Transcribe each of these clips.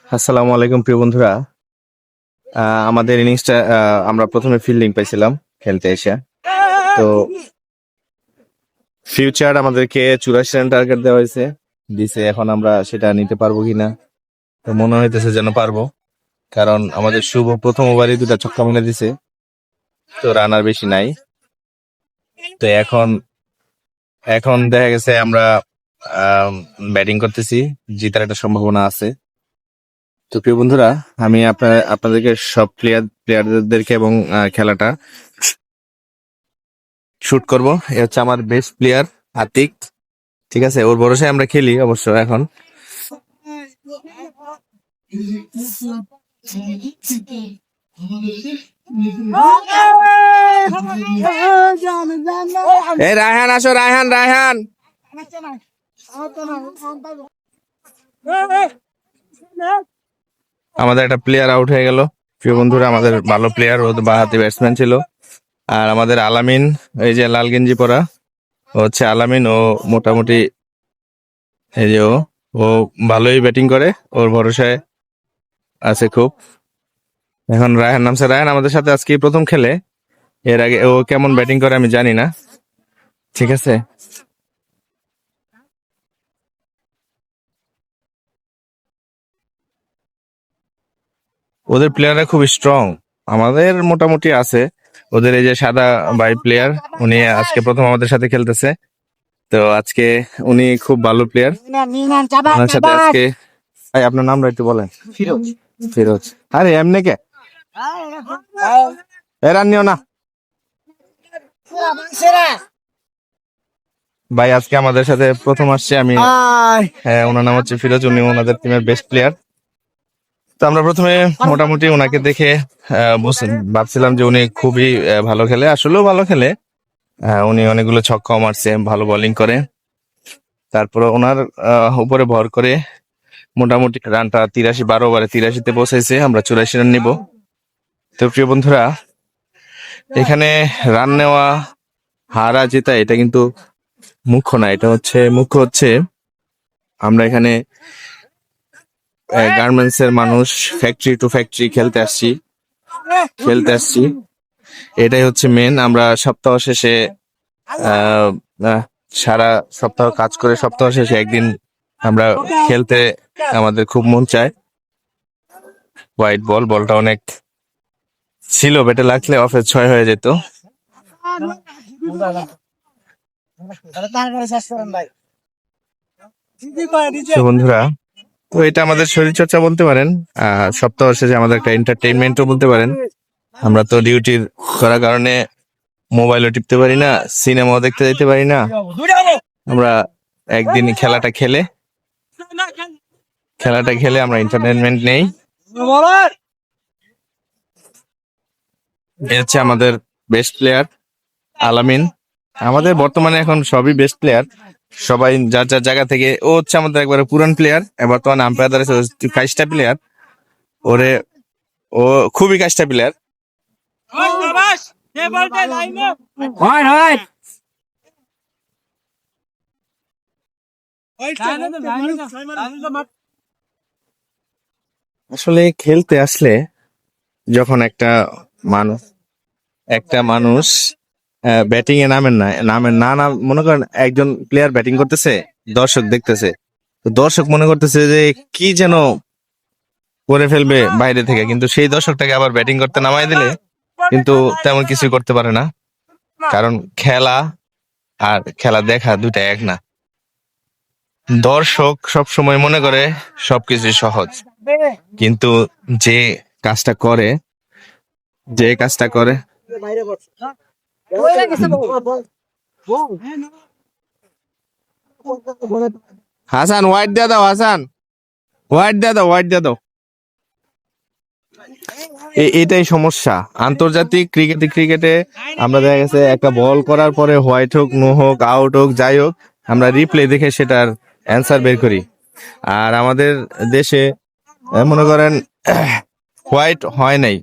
আসসালামু আলাইকুম প্রিয় বন্ধুরা। আমাদের ইনিংসটা আমরা প্রথমে ফিল্ডিং পাইছিলাম খেলতে এসে। তো ফিউচার আমাদেরকে 84 রান টার্গেট দেওয়া হয়েছে দিছে, এখন আমরা সেটা নিতে পারবো কিনা। তো মনে হইতেছে যেন পারবো, কারণ আমাদের শুভ প্রথম ওভারই 2টা ছক্কা মেরে দিছে, তো রান আর বেশি নাই। তো এখন এখন দেখা গেছে আমরা ব্যাটিং করতেছি, জিতার একটা সম্ভাবনা আছে। তো প্রিয় বন্ধুরা, আমি আপনাদেরকে সব প্লেয়ারদেরকে এবং খেলাটা শুট করব। এ হচ্ছে আমার বেস্ট প্লেয়ার আতিক, ঠিক আছে? ওর ভরসায় আমরা খেলি অবশ্য এখন। এই রায়হান আসো, রায়হান রায়হান। আমাদের একটা প্লেয়ার আউট হয়ে গেল প্রিয় বন্ধুরা, আমাদের ভালো প্লেয়ার, ও বাঁহাতি ব্যাটসম্যান ছিল। আর আমাদের আলামিন, এই যে লাল গেঞ্জি পরা, ও হচ্ছে আলামিন। ও মোটামুটি এই যে ও ও ভালোই ব্যাটিং করে, ওর ভরসায় আছে খুব। এখন রায়হান নামছে, রায়হান আমাদের সাথে আজকে প্রথম খেলে। এর আগে ও কেমন ব্যাটিং করে আমি জানি না, ঠিক আছে? ওদের প্লেয়াররা খুব স্ট্রং, আমাদের মোটামুটি আছে। ওদের এই যে সাদা বাই প্লেয়ার, উনি আজকে প্রথম আমাদের সাথে খেলতেছে। তো আজকে উনি খুব ভালো প্লেয়ার। ওনার সাথে আজকে, ভাই আপনার নামটা একটু বলেন। ফিরোজ। ফিরোজ, আরে এমনি কে এরান নিও না ভাই। আজকে আমাদের সাথে প্রথম আসছে, আমি হ্যাঁ, ওনার নাম হচ্ছে ফিরোজ, উনি ওনাদের টিমের বেস্ট প্লেয়ার। তো আমরা প্রথমে মোটামুটি ওনাকে দেখে ভাবছিলাম যে উনি খুবই ভালো খেলে, আসলেও ভালো খেলে। উনি অনেকগুলো ছক্কাও মারছে, ভালো বোলিং করে। তারপরে ওনার উপরে ভর করে মোটামুটি রানটা 83, 12 ওভারে 83-তে পৌঁছাইছে। আমরা 84 রান নিব। তো প্রিয় বন্ধুরা, এখানে রান নেওয়া, হারা জেতা এটা কিন্তু মুখ্য না। এটা হচ্ছে মুখ্য হচ্ছে আমরা এখানে গার্মেন্টস এর মানুষ, ফ্যাক্টরি টু ফ্যাক্টরি খেলতে আসছি। এটাই হচ্ছে মেন। আমরা সপ্তাহ শেষে আহ আহ, সারা সপ্তাহ কাজ করে সপ্তাহ শেষে একদিন আমরা খেলতে, আমাদের খুব মন চায়। হোয়াইট বলটা অনেক ছিল, ব্যাটে লাগলে অফে 6 হয়ে যেত। তো বন্ধুরা, তো এটা আমাদের শরীর চর্চা বলতে পারেন, সপ্তাহ শেষে আমাদের একটা এন্টারটেইনমেন্টও বলতে পারেন। আমরা তো ডিউটির করার কারণে মোবাইলও টিপতে পারি না, সিনেমাও দেখতে যেতে পারি না। আমরা একদিন খেলাটা খেলে আমরা এন্টারটেনমেন্ট নেই। এ হচ্ছে আমাদের বেস্ট প্লেয়ার আলামিন। আমাদের বর্তমানে এখন সবই বেস্ট প্লেয়ার, সবাই যার যার জায়গা থেকে। ও হচ্ছে আমাদের একবারে পুরান প্লেয়ার, বর্তমানে আম্পায়ার আছে, কাইস্টা প্লেয়ার। ওরে, ও খুবই কাইস্টা প্লেয়ার। আসলে খেলতে আসলে যখন একটা মানুষ ব্যাটিং এ নামেন না, মনে করেন একজন প্লেয়ার ব্যাটিং করতেছে, দর্শক দেখতেছে। তো দর্শক মনে করতেছে যে কি যেন করে ফেলবে বাইরে থেকে, কিন্তু সেই দর্শকটাকে আবার ব্যাটিং করতে নামাই দিলে কিন্তু তেমন কিছু করতে পারে না। কারণ খেলা আর খেলা দেখা দুটা এক না। দর্শক সব সময় মনে করে সবকিছু সহজ, কিন্তু যে কাজটা করে যে কাজটা করে হাসান, হোয়াইট দিয়ে দাও, হাসান হোয়াইট দিয়ে দাও। এটাই সমস্যা আন্তর্জাতিক ক্রিকেটে। আমরা দেখা গেছে একটা বল করার পরে হোয়াইট হোক, নো হোক, আউট হোক, যাই হোক, আমরা রিপ্লে দেখে সেটার অ্যান্সার বের করি। আর আমাদের দেশে মনে করেন হোয়াইট হয় নাই,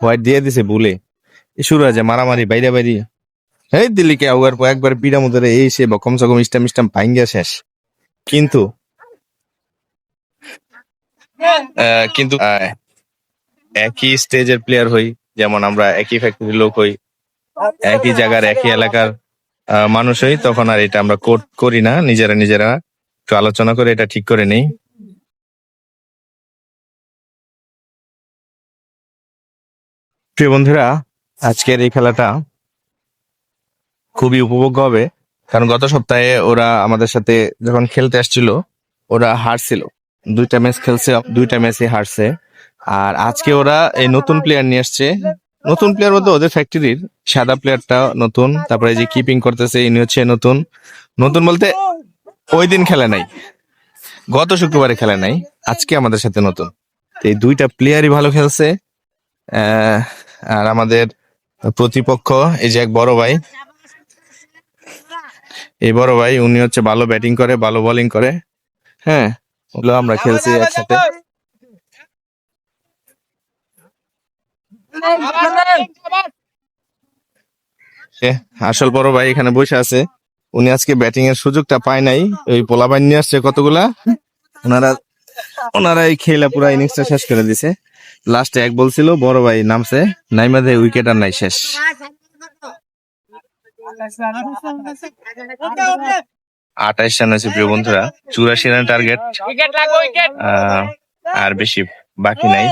হোয়াইট দিয়ে দিছে ভুলে, শুরু হয়ে যায় মারামারি, বাইরে বাইরে। এই দিল্লিকে একবার পিড়া মতো এই সে বা কমসে কম ইস্টাম ভাঙ্গিয়া শেষ। কিন্তু কিন্তু একই স্টেজের প্লেয়ার হই, যেমন আমরা একই ফ্যাক্টরির লোক হই, একই জায়গার একই এলাকার মানুষ হই, তখন আর এটা আমরা করি না, নিজেরা একটু আলোচনা করে এটা ঠিক করে নেই। প্রিয় বন্ধুরা, আজকের এই খেলাটা খুবই উপভোগ্য হবে, কারণ গত সপ্তাহে ওরা আমাদের সাথে যখন খেলতে আসছিল ওরা হারছিল, 2টা ম্যাচ খেলছে, 2টা ম্যাচে হারছে। আর আজকে ওরা এই নতুন প্লেয়ার নিয়ে আসছে, নতুন প্লেয়ার বলতে ওদের ফ্যাক্টরির সাদা প্লেয়ারটা নতুন, তারপরে যে কিপিং করতেছে ইনি হচ্ছে নতুন। নতুন বলতে ওই দিন খেলে নাই, গত শুক্রবারে খেলে নাই, আজকে আমাদের সাথে নতুন। তো এই 2টা প্লেয়ারই ভালো খেলছে। আর আমাদের প্রতিপক্ষ এই যে এক বড় ভাই, এই বড় ভাই উনি হচ্ছে ভালো ব্যাটিং করে, ভালো বোলিং করে। হ্যাঁ, ওগুলো আমরা খেলছি একসাথে। আসল বড় ভাই এখানে বসে আছে, উনি আজকে ব্যাটিং এর সুযোগটা পায় নাই, ওই পোলাপাইন নিয়ে আসছে কতগুলা, ওনারা এই খেলা পুরা ইনিংসটা শেষ করে দিছে। লাস্টে এক বল ছিল, বড় ভাই নামছে, নাইমাদে উইকেট আর নাই, শেষ। 28 রান আছে প্রিয় বন্ধুরা, 84 রান টার্গেট, আর বেশি বাকি নাই,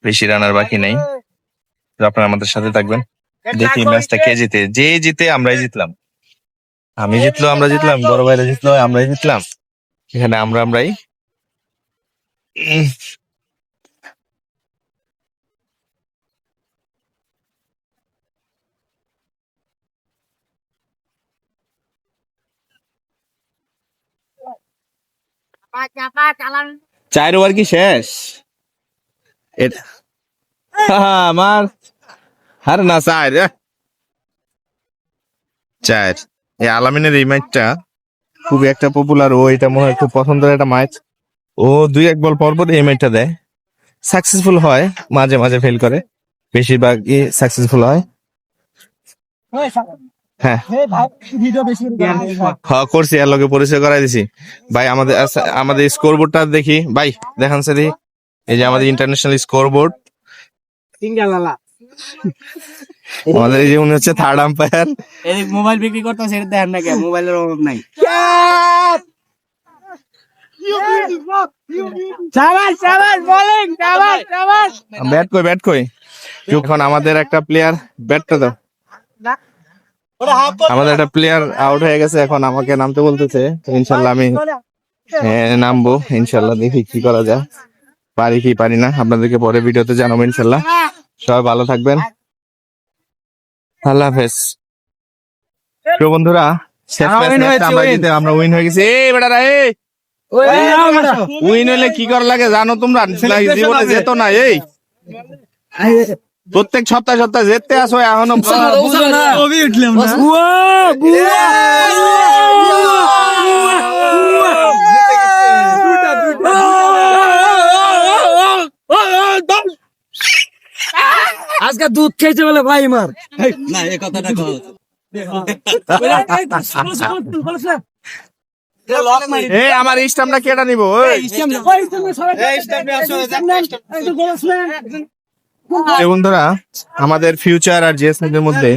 বেশি রান আর বাকি নাই। আপনারা আমাদের সাথে থাকবেন, দেখি ম্যাচটা কে জিতে। যে জিতে আমরাই জিতলাম, আমি জিতলো আমরা জিতলাম, বড় ভাইরা জিতলো আমরাই জিতলাম, এখানে আমরাই। চার ওভার কি শেষ? আমার আর না চার, চার। এই আলামিনের এই ম্যাচটা খুবই একটা পপুলার, ও এটা মনে হয় খুব পছন্দের একটা ম্যাচ। ও 2-1 বল পর পর এই ম্যাচটা দেয়, সাকসেসফুল হয়, মাঝে মাঝে ফেল করে, বেশিরভাগই সাকসেসফুল হয়। হ্যাঁ করছি, এর লগে পরিচয় করাই দিছি ভাই। আমাদের স্কোর বোর্ডটা দেখি ভাই, দেখান স্যার, এই যে আমাদের ইন্টারন্যাশনাল স্কোর বোর্ড। আমাদের এই যে উনি হচ্ছে থার্ড আম্পায়ার। মোবাইল বিক্রি করতেছে, দেখেন না কেন, মোবাইলের অভাব নাই। ব্যাট কই এখন আমাদের একটা প্লেয়ার, ব্যাটটা দাও। আমাদের একটা প্লেয়ার আউট হয়ে গেছে, এখন আমাকে নামতে বলতেছে, ইনশাল্লাহ আমি নামবো ইনশাল্লাহ, দেখি কি করা যায়, পারি কি পারি না আপনাদেরকে পরে ভিডিওতে জানাবো ইনশাল্লাহ। সবাই ভালো থাকবেন, আল্লাহ হাফেজ। প্রিয় বন্ধুরা, আমরা উইন হয়ে গেছি। এই বেটারা, এই উইন হইলে কি করা লাগে জানো তোমরা? জীবনে যেত না, এই প্রত্যেক সপ্তাহে যেতে আসো, এখনো আজকে দুধ খেয়েছে বলে ভাই মার না, এই কথাটা আমার স্টাম্পটা কেটে নিবো। বন্ধুরা, আমাদের ফিউচার আর জিএসএম এর মধ্যে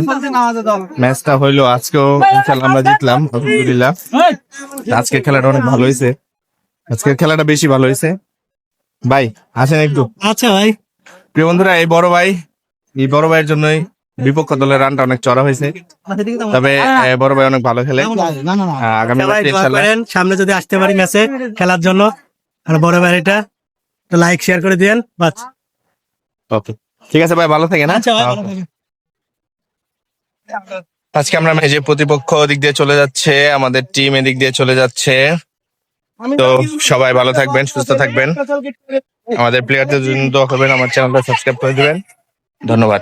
ম্যাচটা হইলো, আজকেও ইনশাআল্লাহ আমরা জিতলাম আলহামদুলিল্লাহ। আজকের খেলাটা অনেক ভালো হয়েছে, আজকের খেলাটা বেশি ভালো হয়েছে। ভাই আসেন একটু। আচ্ছা ভাই। প্রিয় বন্ধুরা, এই বড় ভাইয়ের জন্যই বিপক্ষ দলের রানটা অনেক চড়া হয়েছে, তবে বড় ভাই অনেক ভালো খেলে। আগামী সামনে যদি আসতে পারি ম্যাচে খেলার জন্য, আর বড় ভাই এটা লাইক শেয়ার করে দিয়েন। ওকে, ঠিক আছে ভাই, ভালো থাকেন। আজকে আমরা যে প্রতিপক্ষ দিক দিয়ে চলে যাচ্ছে, আমাদের টিম এদিক দিয়ে চলে যাচ্ছে, তো সবাই ভালো থাকবেন, সুস্থ থাকবেন, আমাদের প্লেয়ারদের জন্য দোয়া করবেন, আমার চ্যানেলটা সাবস্ক্রাইব করে দিবেন। ধন্যবাদ।